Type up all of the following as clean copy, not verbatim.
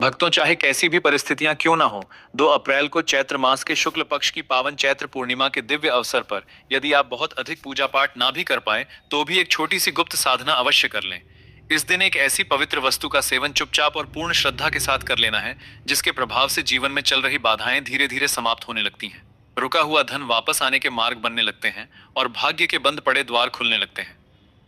भक्तों, चाहे कैसी भी परिस्थितियां क्यों ना हो, 2 अप्रैल को चैत्र मास के शुक्ल पक्ष की पावन चैत्र पूर्णिमा के दिव्य अवसर पर यदि आप बहुत अधिक पूजा पाठ ना भी कर पाए तो भी एक छोटी सी गुप्त साधना अवश्य कर लें। इस दिन एक ऐसी पवित्र वस्तु का सेवन चुपचाप और पूर्ण श्रद्धा के साथ कर लेना है जिसके प्रभाव से जीवन में चल रही बाधाएं धीरे धीरे समाप्त होने लगती हैं, रुका हुआ धन वापस आने के मार्ग बनने लगते हैं और भाग्य के बंद पड़े द्वार खुलने लगते हैं।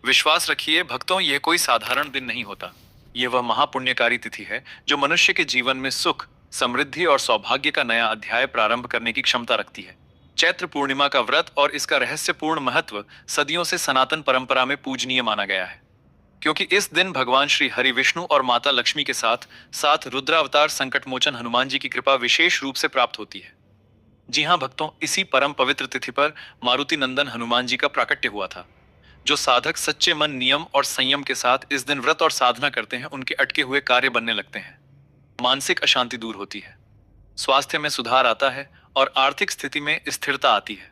विश्वास रखिए भक्तों, यह कोई साधारण दिन नहीं होता। यह वह महापुण्यकारी तिथि है जो मनुष्य के जीवन में सुख, समृद्धि और सौभाग्य का नया अध्याय प्रारंभ करने की क्षमता रखती है। चैत्र पूर्णिमा का व्रत और इसका रहस्यपूर्ण महत्व सदियों से सनातन परंपरा में पूजनीय माना गया है, क्योंकि इस दिन भगवान श्री हरि विष्णु और माता लक्ष्मी के साथ साथ रुद्रावतार संकट मोचन हनुमान जी की कृपा विशेष रूप से प्राप्त होती है। जी हाँ भक्तों, इसी परम पवित्र तिथि पर मारुति नंदन हनुमान जी का प्राकट्य हुआ था। जो साधक सच्चे मन, नियम और संयम के साथ इस दिन व्रत और साधना करते हैं, उनके अटके हुए कार्य बनने लगते हैं, मानसिक अशांति दूर होती है, स्वास्थ्य में सुधार आता है और आर्थिक स्थिति में स्थिरता आती है।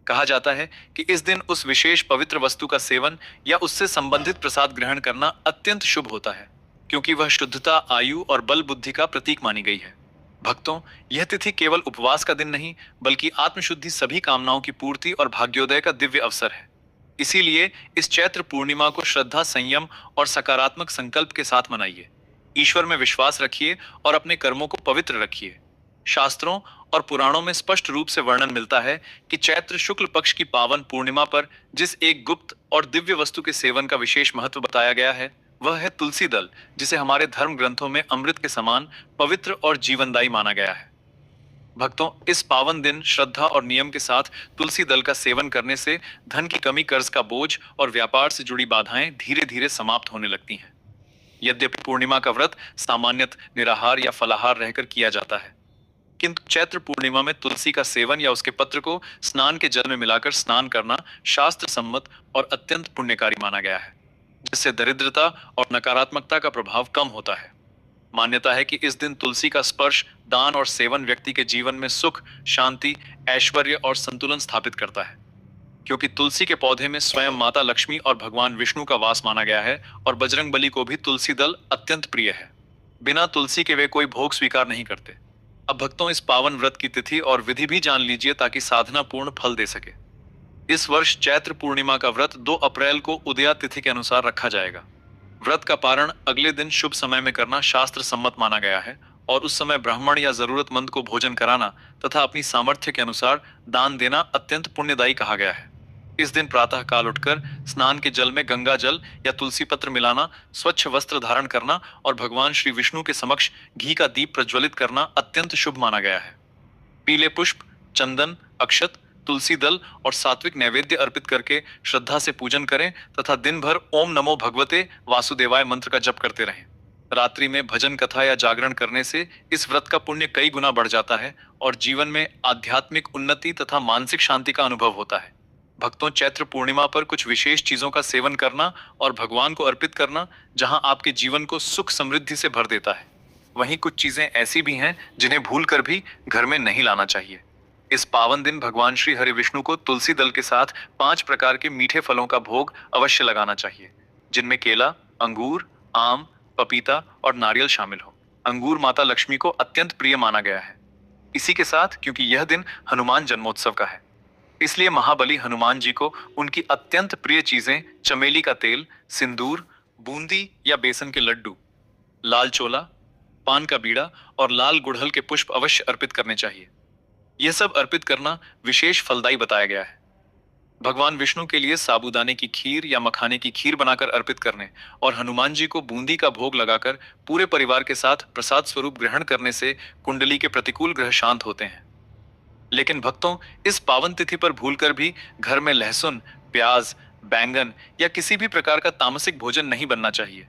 कहा जाता है कि इस दिन उस विशेष पवित्र वस्तु का सेवन या उससे संबंधित प्रसाद ग्रहण करना अत्यंत शुभ होता है, क्योंकि वह शुद्धता, आयु और बल बुद्धि का प्रतीक मानी गई है। भक्तों, यह तिथि केवल उपवास का दिन नहीं बल्कि आत्मशुद्धि, सभी कामनाओं की पूर्ति और भाग्योदय का दिव्य अवसर है। इसीलिए इस चैत्र पूर्णिमा को श्रद्धा, संयम और सकारात्मक संकल्प के साथ मनाइए। ईश्वर में विश्वास रखिए और अपने कर्मों को पवित्र रखिए। शास्त्रों और पुराणों में स्पष्ट रूप से वर्णन मिलता है कि चैत्र शुक्ल पक्ष की पावन पूर्णिमा पर जिस एक गुप्त और दिव्य वस्तु के सेवन का विशेष महत्व बताया गया है, वह है तुलसी दल, जिसे हमारे धर्म ग्रंथों में अमृत के समान पवित्र और जीवनदायी माना गया है। भक्तों, इस पावन दिन श्रद्धा और नियम के साथ तुलसी दल का सेवन करने से धन की कमी, कर्ज का बोझ और व्यापार से जुड़ी बाधाएं धीरे धीरे समाप्त होने लगती हैं। यद्यपि पूर्णिमा का व्रत सामान्यतः निराहार या फलाहार रहकर किया जाता है, किंतु चैत्र पूर्णिमा में तुलसी का सेवन या उसके पत्र को स्नान के जल में मिलाकर स्नान करना शास्त्र सम्मत और अत्यंत पुण्यकारी माना गया है, जिससे दरिद्रता और नकारात्मकता का प्रभाव कम होता है। मान्यता है कि इस दिन तुलसी का स्पर्श, दान और सेवन व्यक्ति के जीवन में सुख, शांति, ऐश्वर्य और संतुलन स्थापित करता है, क्योंकि तुलसी के पौधे में स्वयं माता लक्ष्मी और भगवान विष्णु का वास माना गया है और बजरंग बली को भी तुलसी दल अत्यंत प्रिय है। बिना तुलसी के वे कोई भोग स्वीकार नहीं करते। अब भक्तों, इस पावन व्रत की तिथि और विधि भी जान लीजिए ताकि साधना पूर्ण फल दे सके। इस वर्ष चैत्र पूर्णिमा का व्रत 2 अप्रैल को उदया तिथि के अनुसार रखा जाएगा। व्रत का पारण अगले दिन शुभ समय में करना शास्त्र सम्मत माना गया है और उस समय ब्राह्मण या जरूरतमंद को भोजन कराना तथा अपनी सामर्थ्य के अनुसार दान देना अत्यंत पुण्यदायी कहा गया है। इस दिन प्रातः काल उठकर स्नान के जल में गंगा जल या तुलसी पत्र मिलाना, स्वच्छ वस्त्र धारण करना और भगवान श्री विष्णु के समक्ष घी का दीप प्रज्वलित करना अत्यंत शुभ माना गया है। पीले पुष्प, चंदन, अक्षत, तुलसी दल और सात्विक नैवेद्य अर्पित करके श्रद्धा से पूजन करें तथा दिन भर ओम नमो भगवते वासुदेवाय मंत्र का जप करते रहें। रात्रि में भजन, कथा या जागरण करने से इस व्रत का पुण्य कई गुना बढ़ जाता है और जीवन में आध्यात्मिक उन्नति तथा मानसिक शांति का अनुभव होता है। भक्तों, चैत्र पूर्णिमा पर कुछ विशेष चीजों का सेवन करना और भगवान को अर्पित करना जहां आपके जीवन को सुख समृद्धि से भर देता है, वहीं कुछ चीजें ऐसी भी हैं जिन्हें भूल कर भी घर में नहीं लाना चाहिए। इस पावन दिन भगवान श्री हरि विष्णु को तुलसी दल के साथ 5 प्रकार के मीठे फलों का भोग अवश्य लगाना चाहिए, जिनमें केला, अंगूर, आम, पपीता और नारियल शामिल हो। अंगूर माता लक्ष्मी को अत्यंत प्रिय माना गया है। इसी के साथ, क्योंकि यह दिन हनुमान जन्मोत्सव का है, इसलिए महाबली हनुमान जी को उनकी अत्यंत प्रिय चीजें चमेली का तेल, सिंदूर, बूंदी या बेसन के लड्डू, लाल चोला, पान का बीड़ा और लाल गुड़हल के पुष्प अवश्य अर्पित करने चाहिए। यह सब अर्पित करना विशेष फलदायी बताया गया है। भगवान विष्णु के लिए साबूदाने की खीर या मखाने की खीर बनाकर अर्पित करने और हनुमान जी को बूंदी का भोग लगाकर पूरे परिवार के साथ प्रसाद स्वरूप ग्रहण करने से कुंडली के प्रतिकूल ग्रह शांत होते हैं। लेकिन भक्तों, इस पावन तिथि पर भूलकर भी घर में लहसुन, प्याज, बैंगन या किसी भी प्रकार का तामसिक भोजन नहीं बनना चाहिए,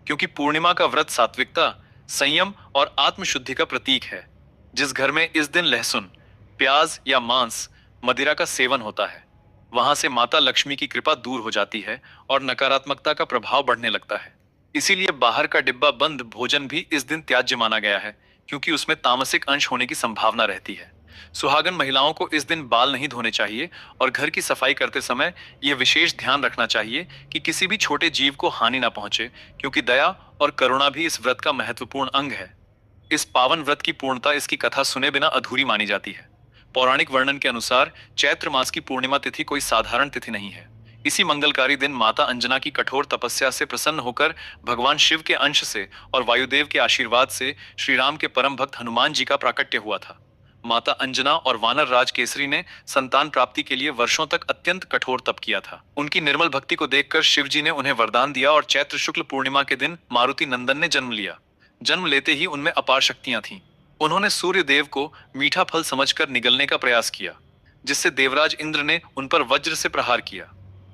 क्योंकि पूर्णिमा का व्रत सात्विकता, संयम और आत्मशुद्धि का प्रतीक है। जिस घर में इस दिन लहसुन, प्याज या मांस, मदिरा का सेवन होता है, वहां से माता लक्ष्मी की कृपा दूर हो जाती है और नकारात्मकता का प्रभाव बढ़ने लगता है। इसीलिए बाहर का डिब्बा बंद भोजन भी इस दिन त्याज्य माना गया है, क्योंकि उसमें तामसिक अंश होने की संभावना रहती है। सुहागन महिलाओं को इस दिन बाल नहीं धोने चाहिए और घर की सफाई करते समय यह विशेष ध्यान रखना चाहिए कि किसी भी छोटे जीव को हानि ना पहुंचे, क्योंकि दया और करुणा भी इस व्रत का महत्वपूर्ण अंग है। इस पावन व्रत की पूर्णता इसकी कथा सुने बिना अधूरी मानी जाती है। पौराणिक वर्णन के अनुसार चैत्र मास की पूर्णिमा तिथि कोई साधारण तिथि नहीं है। इसी मंगलकारी दिन माता अंजना की कठोर तपस्या से प्रसन्न होकर भगवान शिव के अंश से और वायुदेव के आशीर्वाद से श्री राम के परम भक्त हनुमान जी का प्राकट्य हुआ था। माता अंजना और वानर राज केसरी ने संतान प्राप्ति के लिए वर्षों तक अत्यंत कठोर तप किया था। उनकी निर्मल भक्ति को देखकर शिव जी ने उन्हें वरदान दिया और चैत्र शुक्ल पूर्णिमा के दिन मारुति नंदन ने जन्म लिया। जन्म लेते ही उनमें अपार शक्तियां थीं। उन्होंने सूर्य देव को मीठा फल समझकर निगलने का प्रयास किया, जिससे देवराज इंद्र ने उन पर वज्र से प्रहार किया।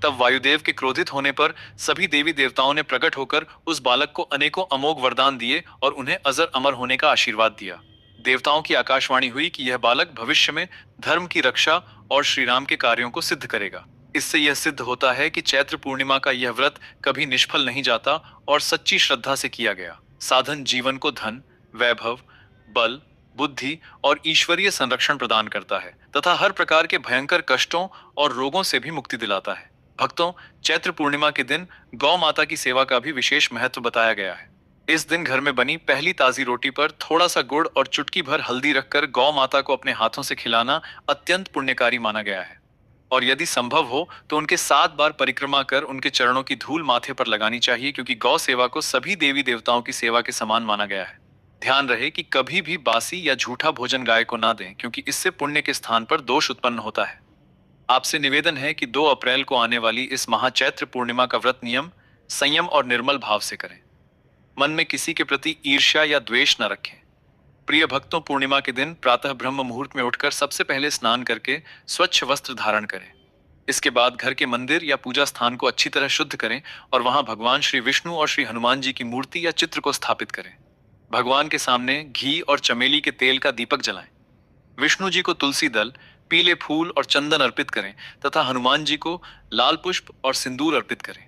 तब वायुदेव के क्रोधित होने पर सभी देवी देवताओं ने प्रकट होकर उस बालक को अनेकों अमोघ वरदान दिए और उन्हें अजर अमर होने का आशीर्वाद दिया। देवताओं की आकाशवाणी हुई कि यह बालक भविष्य में धर्म की रक्षा और श्री राम के कार्यों को सिद्ध करेगा। इससे यह सिद्ध होता है कि चैत्र पूर्णिमा का यह व्रत कभी निष्फल नहीं जाता और सच्ची श्रद्धा से किया गया साधन जीवन को धन, वैभव, बल, बुद्धि और ईश्वरीय संरक्षण प्रदान करता है तथा हर प्रकार के भयंकर कष्टों और रोगों से भी मुक्ति दिलाता है। भक्तों, चैत्र पूर्णिमा के दिन गौ माता की सेवा का भी विशेष महत्व बताया गया है। इस दिन घर में बनी पहली ताजी रोटी पर थोड़ा सा गुड़ और चुटकी भर हल्दी रखकर गौ माता को अपने हाथों से खिलाना अत्यंत पुण्यकारी माना गया है। और यदि संभव हो तो उनके 7 बार परिक्रमा कर उनके चरणों की धूल माथे पर लगानी चाहिए, क्योंकि गौ सेवा को सभी देवी देवताओं की सेवा के समान माना गया है। ध्यान रहे कि कभी भी बासी या झूठा भोजन गाय को ना दें, क्योंकि इससे पुण्य के स्थान पर दोष उत्पन्न होता है। आपसे निवेदन है कि 2 अप्रैल को आने वाली इस महाचैत्र पूर्णिमा का व्रत नियम, संयम और निर्मल भाव से करें। मन में किसी के प्रति ईर्ष्या या द्वेष न रखें। प्रिय भक्तों, पूर्णिमा के दिन प्रातः ब्रह्म मुहूर्त में उठकर सबसे पहले स्नान करके स्वच्छ वस्त्र धारण करें। इसके बाद घर के मंदिर या पूजा स्थान को अच्छी तरह शुद्ध करें और वहां भगवान श्री विष्णु और श्री हनुमान जी की मूर्ति या चित्र को स्थापित करें। भगवान के सामने घी और चमेली के तेल का दीपक जलाएं। विष्णु जी को तुलसी दल, पीले फूल और चंदन अर्पित करें तथा हनुमान जी को लाल पुष्प और सिंदूर अर्पित करें।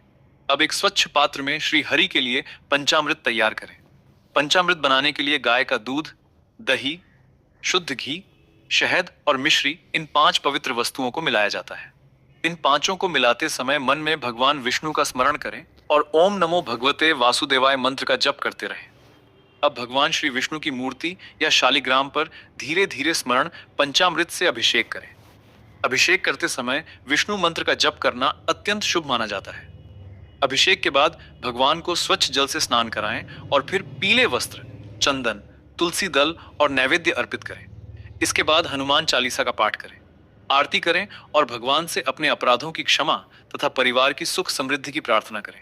अब एक स्वच्छ पात्र में श्री हरि के लिए पंचामृत तैयार करें। पंचामृत बनाने के लिए गाय का दूध, दही, शुद्ध घी, शहद और मिश्री, इन 5 पवित्र वस्तुओं को मिलाया जाता है। इन पांचों को मिलाते समय मन में भगवान विष्णु का स्मरण करें और ओम नमो भगवते वासुदेवाय मंत्र का जप करते रहें। अब भगवान श्री विष्णु की मूर्ति या शालिग्राम पर धीरे धीरे स्मरण पंचामृत से अभिषेक करें। अभिषेक करते समय विष्णु मंत्र का जप करना अत्यंत शुभ माना जाता है। अभिषेक के बाद भगवान को स्वच्छ जल से स्नान कराएं और फिर पीले वस्त्र, चंदन, तुलसी दल और नैवेद्य अर्पित करें। इसके बाद हनुमान चालीसा का पाठ करें, आरती करें और भगवान से अपने अपराधों की क्षमा तथा परिवार की सुख समृद्धि की प्रार्थना करें।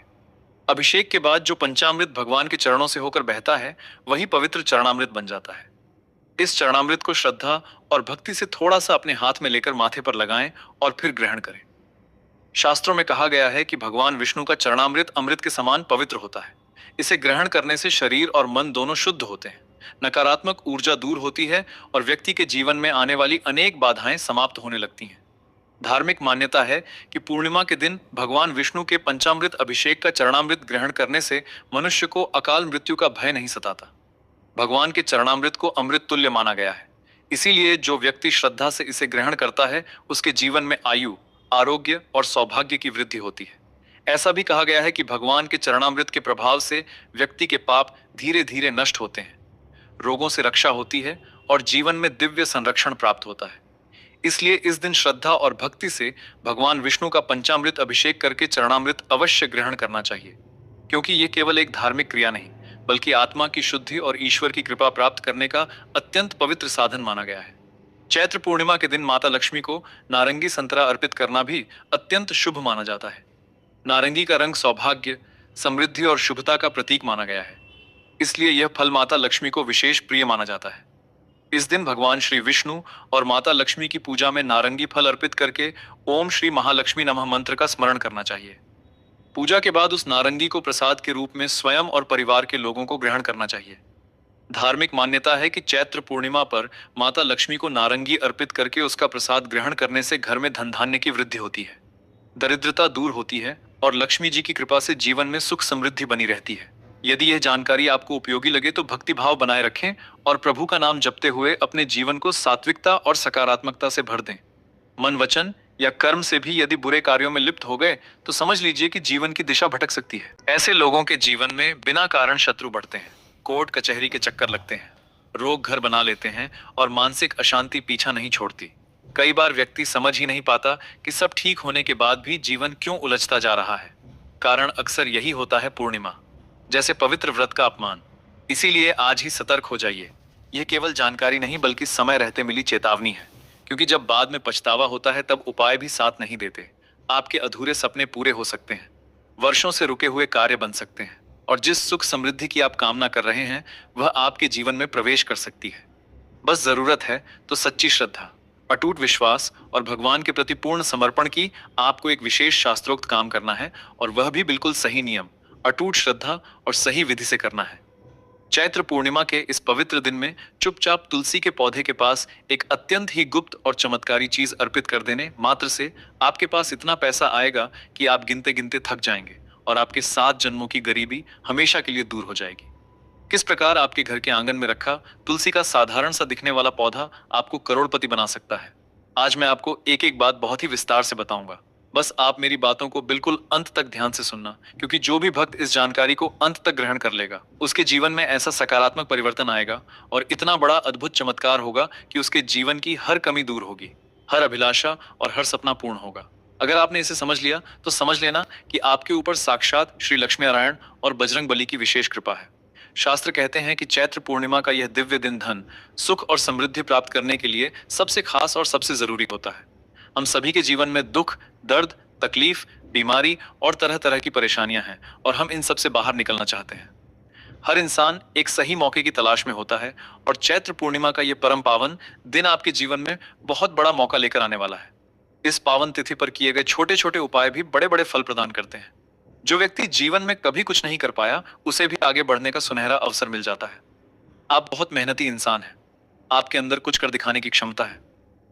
अभिषेक के बाद जो पंचामृत भगवान के चरणों से होकर बहता है, वही पवित्र चरणामृत बन जाता है। इस चरणामृत को श्रद्धा और भक्ति से थोड़ा सा अपने हाथ में लेकर माथे पर लगाएं और फिर ग्रहण करें। शास्त्रों में कहा गया है कि भगवान विष्णु का चरणामृत अमृत के समान पवित्र होता है। इसे ग्रहण करने से शरीर और मन दोनों शुद्ध होते हैं, नकारात्मक ऊर्जा दूर होती है और व्यक्ति के जीवन में आने वाली अनेक बाधाएं समाप्त होने लगती हैं। धार्मिक मान्यता है कि पूर्णिमा के दिन भगवान विष्णु के पंचामृत अभिषेक का चरणामृत ग्रहण करने से मनुष्य को अकाल मृत्यु का भय नहीं सताता। भगवान के चरणामृत को अमृत तुल्य माना गया है। इसीलिए जो व्यक्ति श्रद्धा से इसे ग्रहण करता है, उसके जीवन में आयु, आरोग्य और सौभाग्य की वृद्धि होती है। ऐसा भी कहा गया है कि भगवान के चरणामृत के प्रभाव से व्यक्ति के पाप धीरे धीरे नष्ट होते हैं, रोगों से रक्षा होती है और जीवन में दिव्य संरक्षण प्राप्त होता है। इसलिए इस दिन श्रद्धा और भक्ति से भगवान विष्णु का पंचामृत अभिषेक करके चरणामृत अवश्य ग्रहण करना चाहिए, क्योंकि ये केवल एक धार्मिक क्रिया नहीं, बल्कि आत्मा की शुद्धि और ईश्वर की कृपा प्राप्त करने का अत्यंत पवित्र साधन माना गया है। चैत्र पूर्णिमा के दिन माता लक्ष्मी को नारंगी संतरा अर्पित करना भी अत्यंत शुभ माना जाता है। नारंगी का रंग सौभाग्य, समृद्धि और शुभता का प्रतीक माना गया है। इसलिए यह फल माता लक्ष्मी को विशेष प्रिय माना जाता है। इस दिन भगवान श्री विष्णु और माता लक्ष्मी की पूजा में नारंगी फल अर्पित करके ओम श्री महालक्ष्मी नमः मंत्र का स्मरण करना चाहिए। पूजा के बाद उस नारंगी को प्रसाद के रूप में स्वयं और परिवार के लोगों को ग्रहण करना चाहिए। धार्मिक मान्यता है कि चैत्र पूर्णिमा पर माता लक्ष्मी को नारंगी अर्पित करके उसका प्रसाद ग्रहण करने से घर में धन धान्य की वृद्धि होती है, दरिद्रता दूर होती है और लक्ष्मी जी की कृपा से जीवन में सुख समृद्धि बनी रहती है। यदि यह जानकारी आपको उपयोगी लगे तो भक्ति भाव बनाए रखें और प्रभु का नाम जपते हुए अपने जीवन को सात्विकता और सकारात्मकता से भर दें। मन, वचन या कर्म से भी यदि बुरे कार्यों में लिप्त हो गए तो समझ लीजिए कि जीवन की दिशा भटक सकती है। ऐसे लोगों के जीवन में बिना कारण शत्रु बढ़ते हैं, कोर्ट कचहरी के चक्कर लगते हैं रोग घर बना लेते हैं और मानसिक अशांति पीछा नहीं छोड़ती। कई बार व्यक्ति समझ ही नहीं पाता कि सब ठीक होने के बाद भी जीवन क्यों उलझता जा रहा है। कारण अक्सर यही होता है पूर्णिमा, जैसे पवित्र व्रत का अपमान। इसीलिए आज ही सतर्क हो जाइए। यह केवल जानकारी नहीं बल्कि समय रहते मिली चेतावनी है, क्योंकि जब बाद में पछतावा होता है तब उपाय भी साथ नहीं देते। आपके अधूरे सपने पूरे हो सकते हैं, वर्षों से रुके हुए कार्य बन सकते हैं, और जिस सुख समृद्धि की आप कामना कर रहे हैं वह आपके जीवन में प्रवेश कर सकती है। बस जरूरत है तो सच्ची श्रद्धा, अटूट विश्वास और भगवान के प्रति पूर्ण समर्पण की। आपको एक विशेष शास्त्रोक्त काम करना है, और वह भी बिल्कुल सही नियम, अटूट श्रद्धा और सही विधि से करना है। चैत्र पूर्णिमा के इस पवित्र दिन में चुपचाप तुलसी के पौधे के पास एक अत्यंत ही गुप्त और चमत्कारी चीज अर्पित कर देने मात्र से आपके पास इतना पैसा आएगा कि आप गिनते गिनते थक जाएंगे, और आपके 7 जन्मों की गरीबी हमेशा के लिए दूर हो जाएगी। किस प्रकार आपके घर के आंगन में रखा तुलसी का साधारण सा दिखने वाला पौधा आपको करोड़पति बना सकता है, आज मैं आपको एक एक बात बहुत ही विस्तार से बताऊंगा। बस आप मेरी बातों को बिल्कुल अंत तक ध्यान से सुनना, क्योंकि जो भी भक्त इस जानकारी को अंत तक ग्रहण कर लेगा उसके जीवन में ऐसा सकारात्मक परिवर्तन आएगा और इतना बड़ा अद्भुत चमत्कार होगा कि उसके जीवन की हर कमी दूर होगी, हर अभिलाषा और हर सपना पूर्ण होगा। अगर आपने इसे समझ लिया तो समझ लेना कि आपके ऊपर साक्षात श्री लक्ष्मी नारायण और बजरंग बली की विशेष कृपा है। शास्त्र कहते हैं कि चैत्र पूर्णिमा का यह दिव्य दिन धन, सुख और समृद्धि प्राप्त करने के लिए सबसे खास और सबसे जरूरी होता है। हम सभी के जीवन में दुख, दर्द, तकलीफ, बीमारी और तरह तरह की परेशानियां हैं, और हम इन सब से बाहर निकलना चाहते हैं। हर इंसान एक सही मौके की तलाश में होता है, और चैत्र पूर्णिमा का यह परम पावन दिन आपके जीवन में बहुत बड़ा मौका लेकर आने वाला है। इस पावन तिथि पर किए गए छोटे छोटे उपाय भी बड़े बड़े फल प्रदान करते हैं। जो व्यक्ति जीवन में कभी कुछ नहीं कर पाया उसे भी आगे बढ़ने का सुनहरा अवसर मिल जाता है। आप बहुत मेहनती इंसान हैं, आपके अंदर कुछ कर दिखाने की क्षमता है,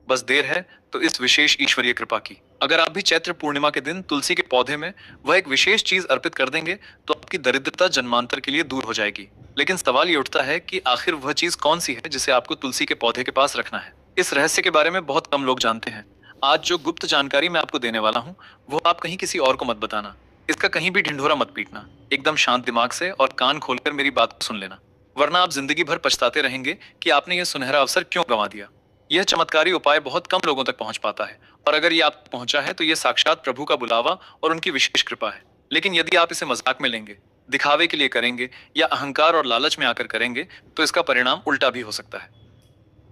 बस देर है तो इस विशेष ईश्वरीय कृपा की। अगर आप भी चैत्र पूर्णिमा के दिन तुलसी के पौधे में वह एक विशेष चीज अर्पित कर देंगे तो आपकी दरिद्रता जन्मांतर के लिए दूर हो जाएगी। लेकिन सवाल ये उठता है कि आखिर वह चीज कौन सी है जिसे आपको तुलसी के पौधे के पास रखना है। इस रहस्य के बारे में बहुत कम लोग जानते हैं। आज जो गुप्त जानकारी मैं आपको देने वाला हूँ वो आप कहीं किसी और को मत बताना। इसका कहीं भी ढिंढोरा मत पीटना। एकदम शांत दिमाग से और कान खोलकर मेरी बात को सुन लेना, वरना आप जिंदगी भर पछताते रहेंगे कि आपने यह सुनहरा अवसर क्यों गंवा दिया। यह चमत्कारी उपाय बहुत कम लोगों तक पहुंच पाता है, और अगर ये आप तक पहुंचा है तो यह साक्षात प्रभु का बुलावा और उनकी विशेष कृपा है। लेकिन यदि आप इसे मजाक में लेंगे, दिखावे के लिए करेंगे या अहंकार और लालच में आकर करेंगे तो इसका परिणाम उल्टा भी हो सकता है।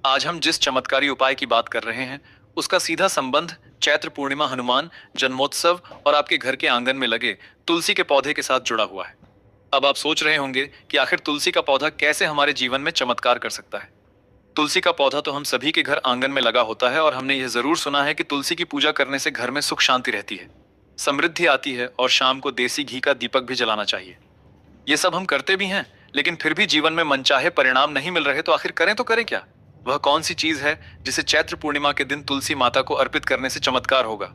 आज हम जिस चमत्कारी उपाय की बात कर रहे हैं उसका सीधा संबंध चैत्र पूर्णिमा, हनुमान जन्मोत्सव और आपके घर के आंगन में लगे तुलसी के पौधे के साथ जुड़ा हुआ है। अब आप सोच रहे होंगे कि आखिर तुलसी का पौधा कैसे हमारे जीवन में चमत्कार कर सकता है। तुलसी का पौधा तो हम सभी के घर आंगन में लगा होता है, और हमने यह जरूर सुना है कि तुलसी की पूजा करने से घर में सुख शांति रहती है, समृद्धि आती है, और शाम को देसी घी का दीपक भी जलाना चाहिए। ये सब हम करते भी हैं, लेकिन फिर भी जीवन में मनचाहे परिणाम नहीं मिल रहे तो आखिर करें तो करें क्या। वह कौन सी चीज है जिसे चैत्र पूर्णिमा के दिन तुलसी माता को अर्पित करने से चमत्कार होगा।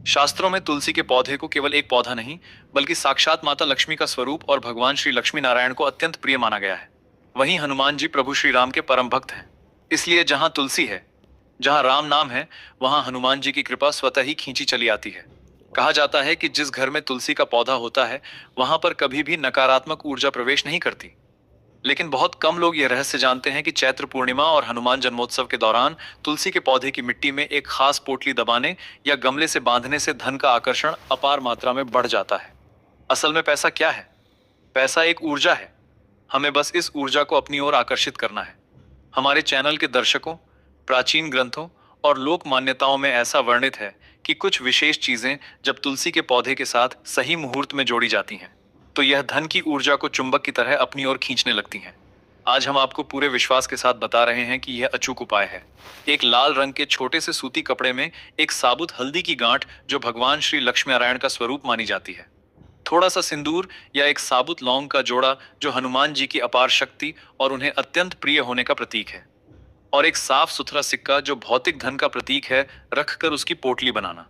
शास्त्रों में तुलसी के पौधे को केवल एक पौधा नहीं बल्कि साक्षात माता लक्ष्मी का स्वरूप और भगवान श्री लक्ष्मी नारायण को अत्यंत प्रिय माना गया है। वहीं हनुमान जी प्रभु श्री राम के परम भक्त हैं, इसलिए जहां तुलसी है, जहां राम नाम है, वहां हनुमान जी की कृपा स्वतः ही खींची चली आती है। कहा जाता है कि जिस घर में तुलसी का पौधा होता है वहां पर कभी भी नकारात्मक ऊर्जा प्रवेश नहीं करती। लेकिन बहुत कम लोग यह रहस्य जानते हैं कि चैत्र पूर्णिमा और हनुमान जन्मोत्सव के दौरान तुलसी के पौधे की मिट्टी में एक खास पोटली दबाने या गमले से बांधने से धन का आकर्षण अपार मात्रा में बढ़ जाता है। असल में पैसा क्या है? पैसा एक ऊर्जा है। हमें बस इस ऊर्जा को अपनी ओर आकर्षित करना है। हमारे चैनल के दर्शकों, प्राचीन ग्रंथों और लोक मान्यताओं में ऐसा वर्णित है कि कुछ विशेष चीजें जब तुलसी के पौधे के साथ सही मुहूर्त में जोड़ी जाती हैं तो यह धन की ऊर्जा को चुंबक की तरह अपनी ओर खींचने लगती हैं। आज हम आपको पूरे विश्वास के साथ बता रहे हैं कि यह अचूक उपाय है। एक लाल रंग के छोटे से सूती कपड़े में एक साबुत हल्दी की गांठ जो भगवान श्री लक्ष्मी नारायण का स्वरूप मानी जाती है, थोड़ा सा सिंदूर या एक साबुत लौंग का जोड़ा जो हनुमान जी की अपार शक्ति और उन्हें अत्यंत प्रिय होने का प्रतीक है, और एक साफ सुथरा सिक्का जो भौतिक धन का प्रतीक है रखकर उसकी पोटली बनाना।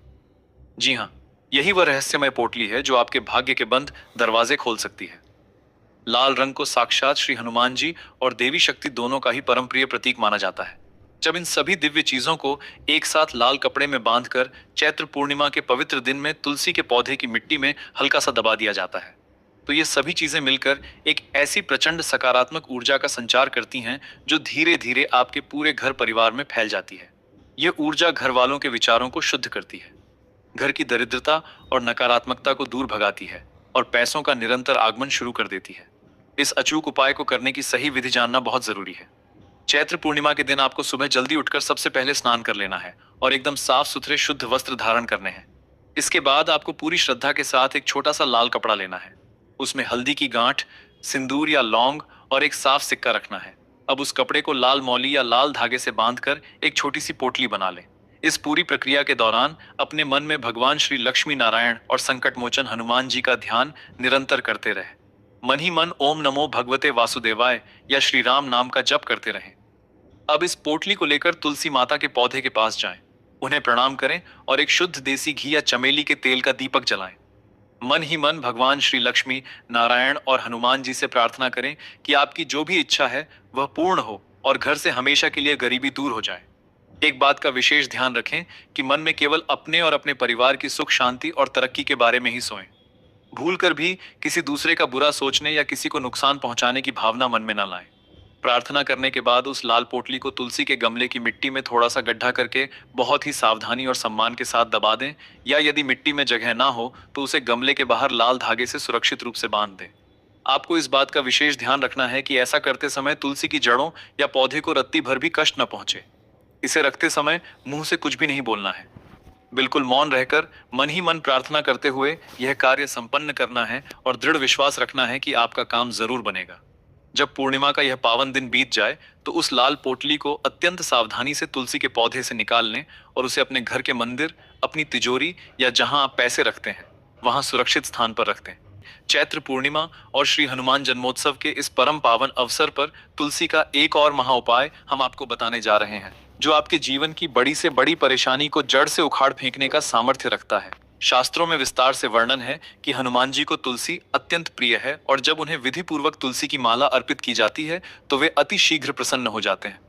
जी हाँ, यही वह रहस्यमय पोटली है जो आपके भाग्य के बंद दरवाजे खोल सकती है। लाल रंग को साक्षात श्री हनुमान जी और देवी शक्ति दोनों का ही परम प्रिय प्रतीक माना जाता है। जब इन सभी दिव्य चीजों को एक साथ लाल कपड़े में बांधकर चैत्र पूर्णिमा के पवित्र दिन में तुलसी के पौधे की मिट्टी में हल्का सा दबा दिया जाता है तो ये सभी चीजें मिलकर एक ऐसी प्रचंड सकारात्मक ऊर्जा का संचार करती हैं जो धीरे धीरे आपके पूरे घर परिवार में फैल जाती है। ये ऊर्जा घर वालों के विचारों को शुद्ध करती है, घर की दरिद्रता और नकारात्मकता को दूर भगाती है और पैसों का निरंतर आगमन शुरू कर देती है। इस अचूक उपाय को करने की सही विधि जानना बहुत जरूरी है। चैत्र पूर्णिमा के दिन आपको सुबह जल्दी उठकर सबसे पहले स्नान कर लेना है और एकदम साफ सुथरे शुद्ध वस्त्र धारण करने हैं। इसके बाद आपको पूरी श्रद्धा के साथ एक छोटा सा लाल कपड़ा लेना है। उसमें हल्दी की गांठ, सिंदूर या लौंग और एक साफ सिक्का रखना है। अब उस कपड़े को लाल मौली या लाल धागे से बांधकर एक छोटी सी पोटली बना लें। इस पूरी प्रक्रिया के दौरान अपने मन में भगवान श्री लक्ष्मी नारायण और संकट मोचन हनुमान जी का ध्यान निरंतर करते रहें। मन ही मन ओम नमो भगवते वासुदेवाय या श्री राम नाम का जप करते रहें। अब इस पोटली को लेकर तुलसी माता के पौधे के पास जाएं, उन्हें प्रणाम करें और एक शुद्ध देसी घी या चमेली के तेल का दीपक जलाएं। मन ही मन भगवान श्री लक्ष्मी नारायण और हनुमान जी से प्रार्थना करें कि आपकी जो भी इच्छा है वह पूर्ण हो और घर से हमेशा के लिए गरीबी दूर हो जाए। एक बात का विशेष ध्यान रखें कि मन में केवल अपने और अपने परिवार की सुख शांति और तरक्की के बारे में ही सोएं। भूल कर भी किसी दूसरे का बुरा सोचने या किसी को नुकसान पहुंचाने की भावना मन में न लाएं। प्रार्थना करने के बाद उस लाल पोटली को तुलसी के गमले की मिट्टी में थोड़ा सा गड्ढा करके बहुत ही सावधानी और सम्मान के साथ दबा दें, या यदि मिट्टी में जगह ना हो तो उसे गमले के बाहर लाल धागे से सुरक्षित रूप से बांध दें। आपको इस बात का विशेष ध्यान रखना है कि ऐसा करते समय तुलसी की जड़ों या पौधे को रत्ती भर भी कष्ट न पहुंचे। इसे रखते समय मुंह से कुछ भी नहीं बोलना है। बिल्कुल मौन रहकर मन ही मन प्रार्थना करते हुए यह कार्य संपन्न करना है और दृढ़ विश्वास रखना है कि आपका काम जरूर बनेगा। जब पूर्णिमा का यह पावन दिन बीत जाए तो उस लाल पोटली को अत्यंत सावधानी से तुलसी के पौधे से निकाल लें और उसे अपने घर के मंदिर, अपनी तिजोरी या जहां आप पैसे रखते हैं वहां सुरक्षित स्थान पर रख दें। चैत्र पूर्णिमा और श्री हनुमान जन्मोत्सव के इस परम पावन अवसर पर तुलसी का एक और महा उपाय हम आपको बताने जा रहे हैं, जो आपके जीवन की बड़ी से बड़ी परेशानी को जड़ से उखाड़ फेंकने का सामर्थ्य रखता है। शास्त्रों में विस्तार से वर्णन है कि हनुमान जी को तुलसी अत्यंत प्रिय है और जब उन्हें विधि पूर्वक तुलसी की माला अर्पित की जाती है तो वे अति शीघ्र प्रसन्न हो जाते हैं।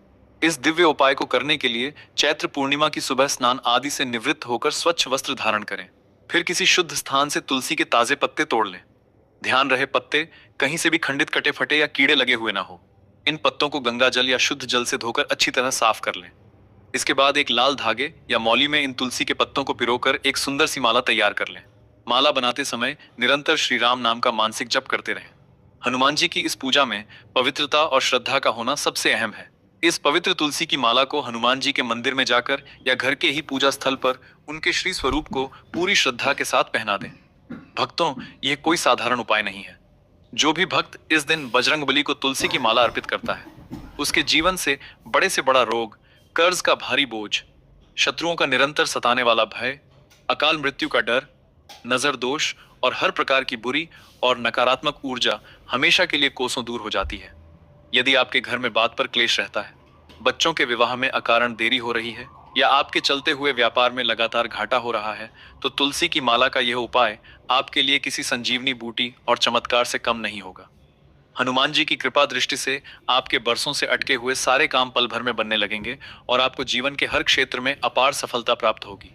इस दिव्य उपाय को करने के लिए चैत्र पूर्णिमा की सुबह स्नान आदि से निवृत्त होकर स्वच्छ वस्त्र धारण करें। फिर किसी शुद्ध स्थान से तुलसी के ताजे पत्ते तोड़ लें। ध्यान रहे पत्ते कहीं से भी खंडित, कटे फटे या कीड़े लगे हुए ना हो। इन पत्तों को गंगा जल या शुद्ध जल से धोकर अच्छी तरह साफ कर लें। इसके बाद एक लाल धागे या मौली में इन तुलसी के पत्तों को पिरोकर एक सुंदर सी माला तैयार कर लें। माला बनाते समय निरंतर श्री राम नाम का मानसिक जप करते रहें। हनुमान जी की इस पूजा में पवित्रता और श्रद्धा का होना सबसे अहम है। इस पवित्र तुलसी की माला को हनुमान जी के मंदिर में जाकर या घर के ही पूजा स्थल पर उनके श्री स्वरूप को पूरी श्रद्धा के साथ पहना दें। भक्तों, यह कोई साधारण उपाय नहीं है। जो भी भक्त इस दिन बजरंगबली को तुलसी की माला अर्पित करता है उसके जीवन से बड़ा रोग, कर्ज का भारी बोझ, शत्रुओं का निरंतर सताने वाला भय, अकाल मृत्यु का डर, नजर दोष और हर प्रकार की बुरी और नकारात्मक ऊर्जा हमेशा के लिए कोसों दूर हो जाती है। यदि आपके घर में बात पर क्लेश रहता है, बच्चों के विवाह में अकारण देरी हो रही है या आपके चलते हुए व्यापार में लगातार घाटा हो रहा है, तो तुलसी की माला का यह उपाय आपके लिए किसी संजीवनी बूटी और चमत्कार से कम नहीं होगा। हनुमान जी की कृपा दृष्टि से आपके बरसों से अटके हुए सारे काम पल भर में बनने लगेंगे और आपको जीवन के हर क्षेत्र में अपार सफलता प्राप्त होगी।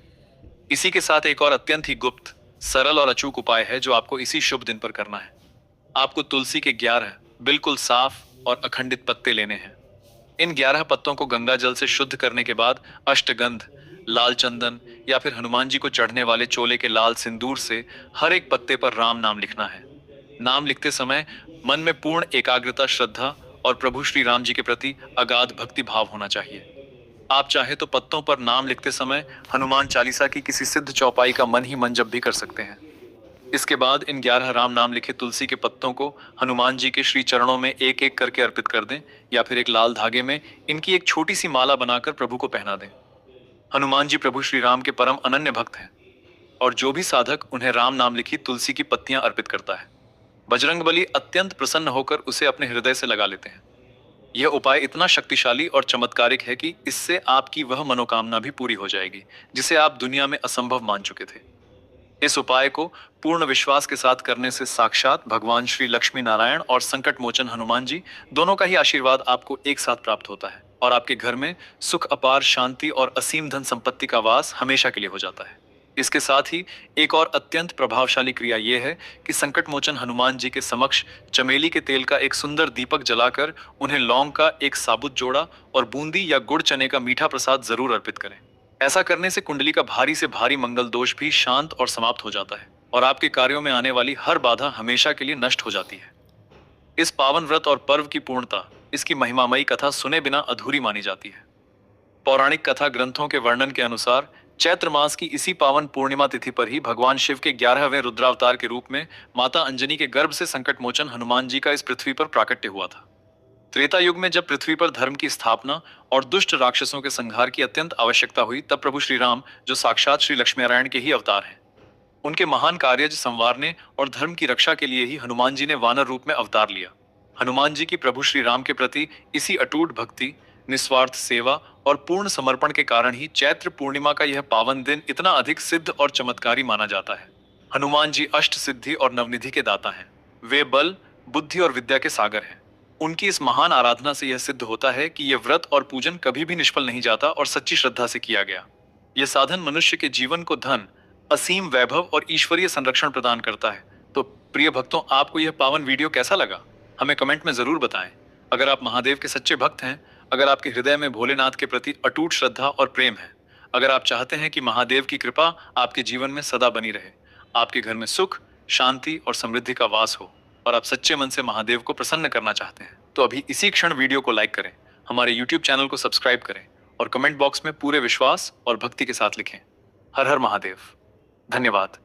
इसी के साथ एक और अत्यंत ही गुप्त, सरल और अचूक उपाय है जो आपको इसी शुभ दिन पर करना है। आपको तुलसी के 11 बिल्कुल साफ और अखंडित पत्ते लेने हैं। इन 11 पत्तों को गंगा जल से शुद्ध करने के बाद अष्टगंध, लाल चंदन या फिर हनुमान जी को चढ़ने वाले चोले के लाल सिंदूर से हर एक पत्ते पर राम नाम लिखना है। नाम लिखते समय मन में पूर्ण एकाग्रता, श्रद्धा और प्रभु श्री राम जी के प्रति अगाध भक्ति भाव होना चाहिए। आप चाहे तो पत्तों पर नाम लिखते समय हनुमान चालीसा की किसी सिद्ध चौपाई का मन ही मन जप भी कर सकते हैं। इसके बाद इन 11 राम नाम लिखे तुलसी के पत्तों को हनुमान जी के श्री चरणों में एक एक करके अर्पित कर दें या फिर एक लाल धागे में इनकी एक छोटी सी माला बनाकर प्रभु को पहना दें। हनुमान जी प्रभु श्री राम के परम अनन्य भक्त हैं और जो भी साधक उन्हें राम नाम लिखी तुलसी की पत्तियां अर्पित करता है, बजरंगबली अत्यंत प्रसन्न होकर उसे अपने हृदय से लगा लेते हैं। यह उपाय इतना शक्तिशाली और चमत्कारिक है कि इससे आपकी वह मनोकामना भी पूरी हो जाएगी जिसे आप दुनिया में असंभव मान चुके थे। इस उपाय को पूर्ण विश्वास के साथ करने से साक्षात भगवान श्री लक्ष्मी नारायण और संकट मोचन हनुमान जी दोनों का ही आशीर्वाद आपको एक साथ प्राप्त होता है और आपके घर में सुख, अपार शांति और असीम धन संपत्ति का वास हमेशा के लिए हो जाता है। इसके साथ ही एक और अत्यंत प्रभावशाली क्रिया यह है कि संकट मोचन हनुमान जी के समक्ष चमेली के तेल का एक सुंदर दीपक जलाकर उन्हें लौंग का एक साबुत जोड़ा और बूंदी या गुड़ चने का मीठा प्रसाद जरूर अर्पित करें। ऐसा करने से कुंडली का भारी से भारी मंगल दोष भी शांत और समाप्त हो जाता है और आपके कार्यों में आने वाली हर बाधा हमेशा के लिए नष्ट हो जाती है। इस पावन व्रत और पर्व की पूर्णता इसकी महिमामयी कथा सुने बिना अधूरी मानी जाती है। पौराणिक कथा ग्रंथों के वर्णन के अनुसार चैत्र मास की इसी पावन पूर्णिमा तिथि पर ही भगवान शिव के 11वें रुद्रावतार के रूप में माता अंजनी के गर्भ से संकट मोचन हनुमान जी का इस पृथ्वी पर प्राकट्य हुआ था। त्रेता युग में जब पृथ्वी पर धर्म की स्थापना और दुष्ट राक्षसों के संहार की अत्यंत आवश्यकता हुई, तब प्रभु श्री राम, जो साक्षात श्री लक्ष्मीनारायण के ही अवतार हैं, उनके महान कार्य संवारने और धर्म की रक्षा के लिए ही हनुमान जी ने वानर रूप में अवतार लिया। हनुमान जी की प्रभु श्री राम के प्रति इसी अटूट भक्ति, निस्वार्थ सेवा और पूर्ण समर्पण के कारण ही चैत्र पूर्णिमा का यह पावन दिन इतना अधिक सिद्ध और चमत्कारी माना जाता है। हनुमान जी अष्ट सिद्धि और नवनिधि के दाता हैं। वे बल, बुद्धि और विद्या के सागर हैं। उनकी इस महान आराधना से यह सिद्ध होता है कि यह व्रत और पूजन कभी भी निष्फल नहीं जाता और सच्ची श्रद्धा से किया गया। यह साधन मनुष्य के जीवन को धन, असीम वैभव और ईश्वरीय संरक्षण प्रदान करता है। तो प्रिय भक्तों, आपको यह पावन वीडियो कैसा लगा, हमें कमेंट में जरूर बताएं। अगर आप महादेव के सच्चे भक्त हैं, अगर आपके हृदय में भोलेनाथ के प्रति अटूट श्रद्धा और प्रेम है, अगर आप चाहते हैं कि महादेव की कृपा आपके जीवन में सदा बनी रहे, आपके घर में सुख, शांति और समृद्धि का वास हो, और आप सच्चे मन से महादेव को प्रसन्न करना चाहते हैं, तो अभी इसी क्षण वीडियो को लाइक करें, हमारे YouTube चैनल को सब्सक्राइब करें और कमेंट बॉक्स में पूरे विश्वास और भक्ति के साथ लिखें, हर हर महादेव। धन्यवाद।